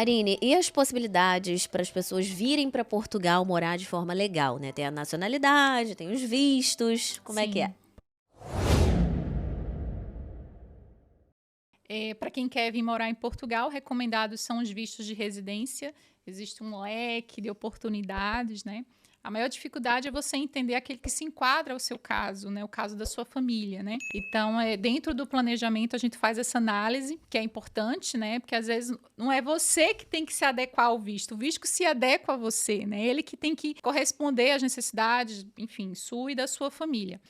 Arine, e as possibilidades para as pessoas virem para Portugal morar de forma legal, né? Tem a nacionalidade, tem os vistos, como é que é? Sim. Para quem quer vir morar em Portugal, recomendados são os vistos de residência. Existe um leque de oportunidades, né? A maior dificuldade é você entender aquele que se enquadra ao seu caso, né? O caso da sua família, né? Então, dentro do planejamento, a gente faz essa análise, que é importante, né? Porque às vezes não é você que tem que se adequar ao visto, o visto que se adequa a você, né? Ele que tem que corresponder às necessidades, enfim, sua e da sua família.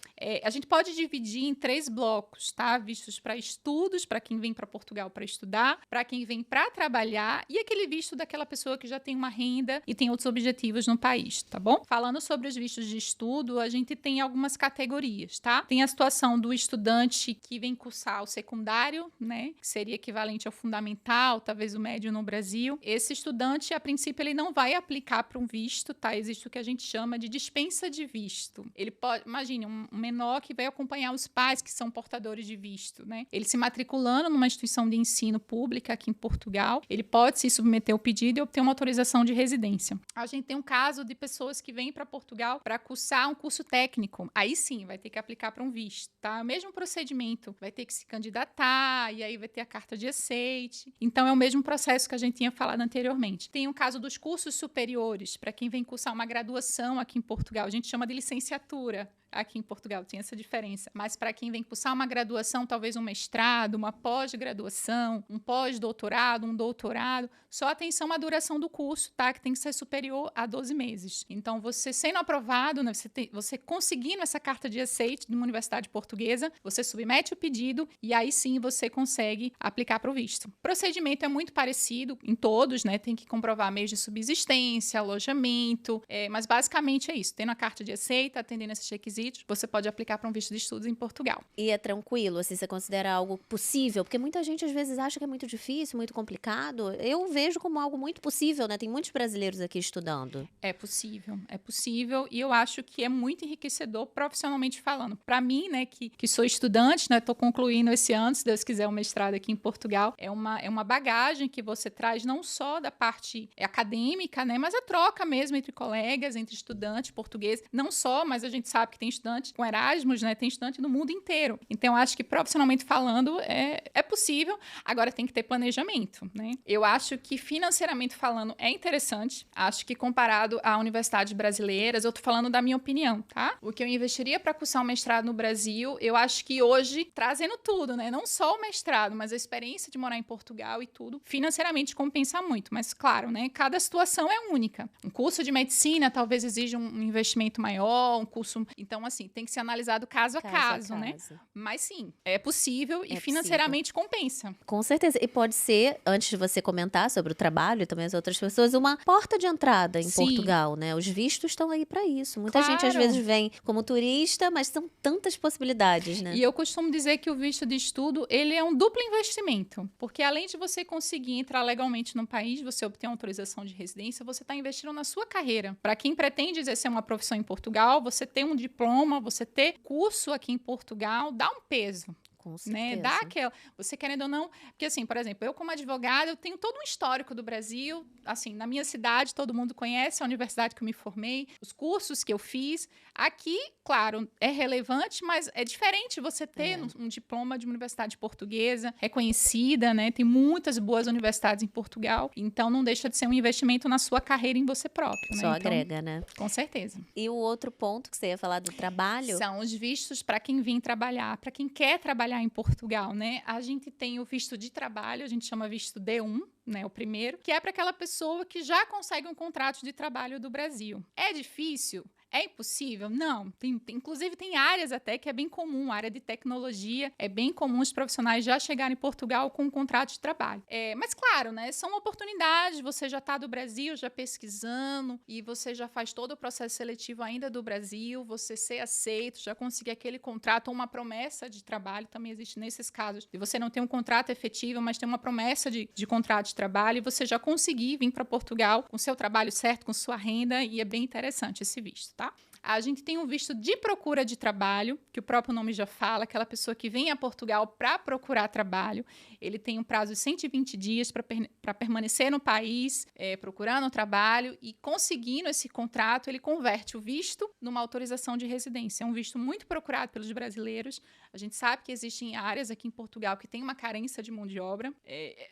A gente pode dividir em 3 blocos, tá? Vistos para estudos, para quem vem para Portugal para estudar, para quem vem para trabalhar e aquele visto daquela pessoa que já tem uma renda e tem outros objetivos no país, tá bom? Falando sobre os vistos de estudo, a gente tem algumas categorias, tá? Tem a situação do estudante que vem cursar o secundário, né? Que seria equivalente ao fundamental, talvez o médio no Brasil. Esse estudante, a princípio, ele não vai aplicar para um visto, tá? Existe o que a gente chama de dispensa de visto. Ele pode, imagine, um menor que vai acompanhar os pais que são portadores de visto, né? Ele se matriculando numa instituição de ensino pública aqui em Portugal, ele pode se submeter ao pedido e obter uma autorização de residência. A gente tem um caso de pessoas que vêm para Portugal para cursar um curso técnico. Aí sim, vai ter que aplicar para um visto, tá? O mesmo procedimento, vai ter que se candidatar e aí vai ter a carta de aceite. Então é o mesmo processo que a gente tinha falado anteriormente. Tem o caso dos cursos superiores, para quem vem cursar uma graduação aqui em Portugal, a gente chama de licenciatura. Aqui em Portugal tem essa diferença. Mas para quem vem cursar uma graduação, talvez um mestrado, uma pós-graduação, um pós-doutorado, um doutorado, só atenção à duração do curso, tá? Que tem que ser superior a 12 meses. Então, você sendo aprovado, né, você conseguindo essa carta de aceite de uma universidade portuguesa, você submete o pedido e aí sim você consegue aplicar para o visto. O procedimento é muito parecido em todos, né? Tem que comprovar meios de subsistência, alojamento, mas basicamente é isso. Tendo a carta de aceite, atendendo esses requisitos, você pode aplicar para um visto de estudos em Portugal. E é tranquilo, assim, você considera algo possível? Porque muita gente às vezes acha que é muito difícil, muito complicado. Eu vejo como algo muito possível, né? Tem muitos brasileiros aqui estudando. É possível e eu acho que é muito enriquecedor profissionalmente falando. Para mim, né, que sou estudante, né, tô concluindo esse ano, se Deus quiser, o mestrado aqui em Portugal, é uma bagagem que você traz não só da parte acadêmica, né, mas a troca mesmo entre colegas, entre estudantes portugueses, não só, mas a gente sabe que tem estudante com Erasmus, né? Tem estudante no mundo inteiro. Então, acho que profissionalmente falando é possível. Agora, tem que ter planejamento, né? Eu acho que financeiramente falando é interessante. Acho que comparado a universidades brasileiras, eu tô falando da minha opinião, tá? O que eu investiria para cursar um mestrado no Brasil, eu acho que hoje, trazendo tudo, né? Não só o mestrado, mas a experiência de morar em Portugal e tudo, financeiramente compensa muito. Mas, claro, né? Cada situação é única. Um curso de medicina talvez exija um investimento maior, um curso... Então, assim, tem que ser analisado caso a caso, né? Mas sim, é possível e financeiramente compensa. Com certeza. E pode ser, antes de você comentar sobre o trabalho e também as outras pessoas, uma porta de entrada em Portugal, né? Os vistos estão aí para isso. Muita gente às vezes vem como turista, mas são tantas possibilidades, né? E eu costumo dizer que o visto de estudo, ele é um duplo investimento. Porque além de você conseguir entrar legalmente no país, você obter uma autorização de residência, você está investindo na sua carreira. Para quem pretende exercer uma profissão em Portugal, você tem um diploma, você ter curso aqui em Portugal, dá um peso. Com certeza. Né? Dá aquela... Você querendo ou não... Porque assim, por exemplo, eu como advogada, eu tenho todo um histórico do Brasil. Assim, na minha cidade, todo mundo conhece a universidade que eu me formei, os cursos que eu fiz. Aqui, claro, é relevante, mas é diferente você ter um diploma de uma universidade portuguesa, reconhecida, né? Tem muitas boas universidades em Portugal. Então, não deixa de ser um investimento na sua carreira em você próprio. Né? Só agrega, né? Com certeza. E o outro ponto que você ia falar do trabalho? São os vistos para quem vem trabalhar, para quem quer trabalhar em Portugal, né? A gente tem o visto de trabalho, a gente chama visto D1, né, o primeiro, que é para aquela pessoa que já consegue um contrato de trabalho do Brasil. É difícil? É impossível? Não. Inclusive, tem áreas até que é bem comum, área de tecnologia, é bem comum os profissionais já chegarem em Portugal com um contrato de trabalho. Mas, claro, né, são oportunidades, você já está do Brasil, já pesquisando, e você já faz todo o processo seletivo ainda do Brasil, você ser aceito, já conseguir aquele contrato ou uma promessa de trabalho, também existe nesses casos, de você não ter um contrato efetivo, mas ter uma promessa de contrato de trabalho, e você já conseguir vir para Portugal com seu trabalho certo, com sua renda, e é bem interessante esse visto, tá? A gente tem um visto de procura de trabalho, que o próprio nome já fala, aquela pessoa que vem a Portugal para procurar trabalho. Ele tem um prazo de 120 dias para permanecer no país, procurando trabalho, e conseguindo esse contrato, ele converte o visto numa autorização de residência. É um visto muito procurado pelos brasileiros. A gente sabe que existem áreas aqui em Portugal que tem uma carência de mão de obra.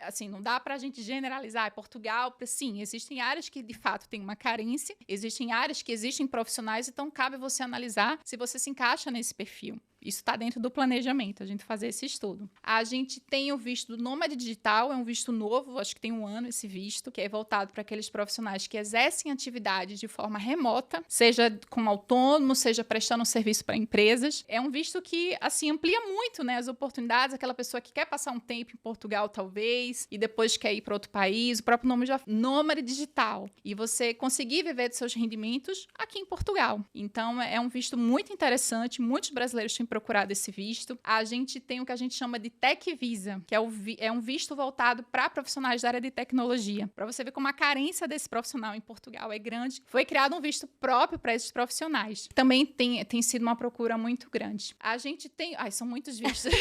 Assim, não dá para a gente generalizar. Portugal, sim, existem áreas que de fato tem uma carência, existem áreas que existem profissionais, então cabe você analisar se você se encaixa nesse perfil. Isso está dentro do planejamento, a gente fazer esse estudo. A gente tem o visto do Nômade Digital, é um visto novo, acho que tem 1 ano esse visto, que é voltado para aqueles profissionais que exercem atividades de forma remota, seja como autônomo, seja prestando um serviço para empresas. É um visto que, assim, amplia muito, né, as oportunidades, aquela pessoa que quer passar um tempo em Portugal, talvez, e depois quer ir para outro país, o próprio nome já Nômade Digital, e você conseguir viver dos seus rendimentos aqui em Portugal. Então, é um visto muito interessante, muitos brasileiros têm procurado esse visto. A gente tem o que a gente chama de Tech Visa, que é um visto voltado para profissionais da área de tecnologia. Para você ver como a carência desse profissional em Portugal é grande. Foi criado um visto próprio para esses profissionais. Também tem sido uma procura muito grande. A gente tem... Ai, são muitos vistos.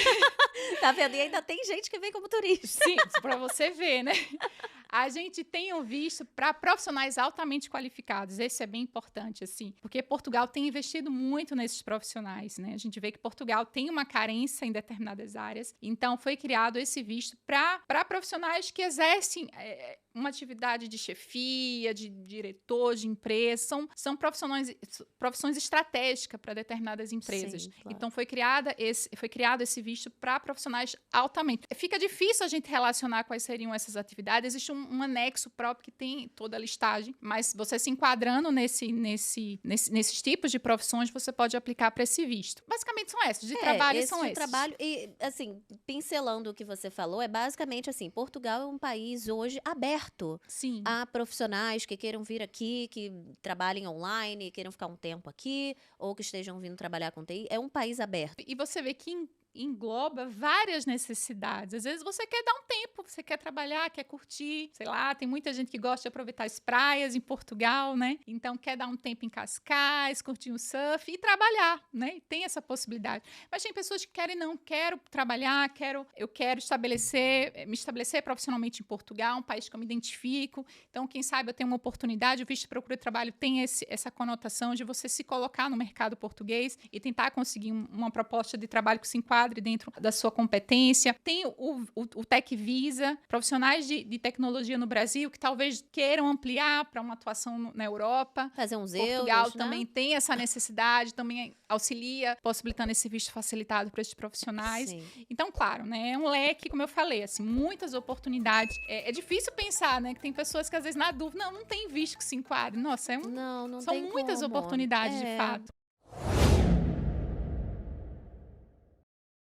Tá vendo? E ainda tem gente que vem como turista. Sim, para você ver, né? A gente tem um visto para profissionais altamente qualificados. Esse é bem importante, assim, porque Portugal tem investido muito nesses profissionais, né? A gente vê que Portugal tem uma carência em determinadas áreas. Então, foi criado esse visto para profissionais que exercem uma atividade de chefia, de diretor de empresa. São profissões estratégicas para determinadas empresas. Sim, claro. Então, foi criado esse visto para profissionais altamente. Fica difícil a gente relacionar quais seriam essas atividades. Existe um anexo próprio que tem toda a listagem, mas você se enquadrando nesses tipos de profissões, você pode aplicar para esse visto. Basicamente são essas, de trabalho são esses. Trabalho, e assim, pincelando o que você falou, é basicamente assim, Portugal é um país hoje aberto. Sim. A profissionais que queiram vir aqui, que trabalhem online, queiram ficar um tempo aqui, ou que estejam vindo trabalhar com TI. É um país aberto. E você vê que engloba várias necessidades. Às vezes você quer dar um tempo, você quer trabalhar, quer curtir, sei lá, tem muita gente que gosta de aproveitar as praias em Portugal, né? Então quer dar um tempo em Cascais, curtir um surf e trabalhar, né? E tem essa possibilidade. Mas tem pessoas que querem, não, quero trabalhar, eu quero me estabelecer profissionalmente em Portugal, um país que eu me identifico. Então, quem sabe eu tenho uma oportunidade, o visto de procura de trabalho tem essa conotação de você se colocar no mercado português e tentar conseguir uma proposta de trabalho que se enquadre dentro da sua competência. Tem o Tech Visa, profissionais de tecnologia no Brasil que talvez queiram ampliar para uma atuação na Europa. Fazer uns Portugal euros, também né? tem essa necessidade, também auxilia, possibilitando esse visto facilitado para esses profissionais. Sim. Então, claro, né, é um leque, como eu falei, assim, muitas oportunidades. É difícil pensar, né, que tem pessoas que às vezes na dúvida, não tem visto que se enquadre. Nossa, Não são tem muitas como. oportunidades, de fato.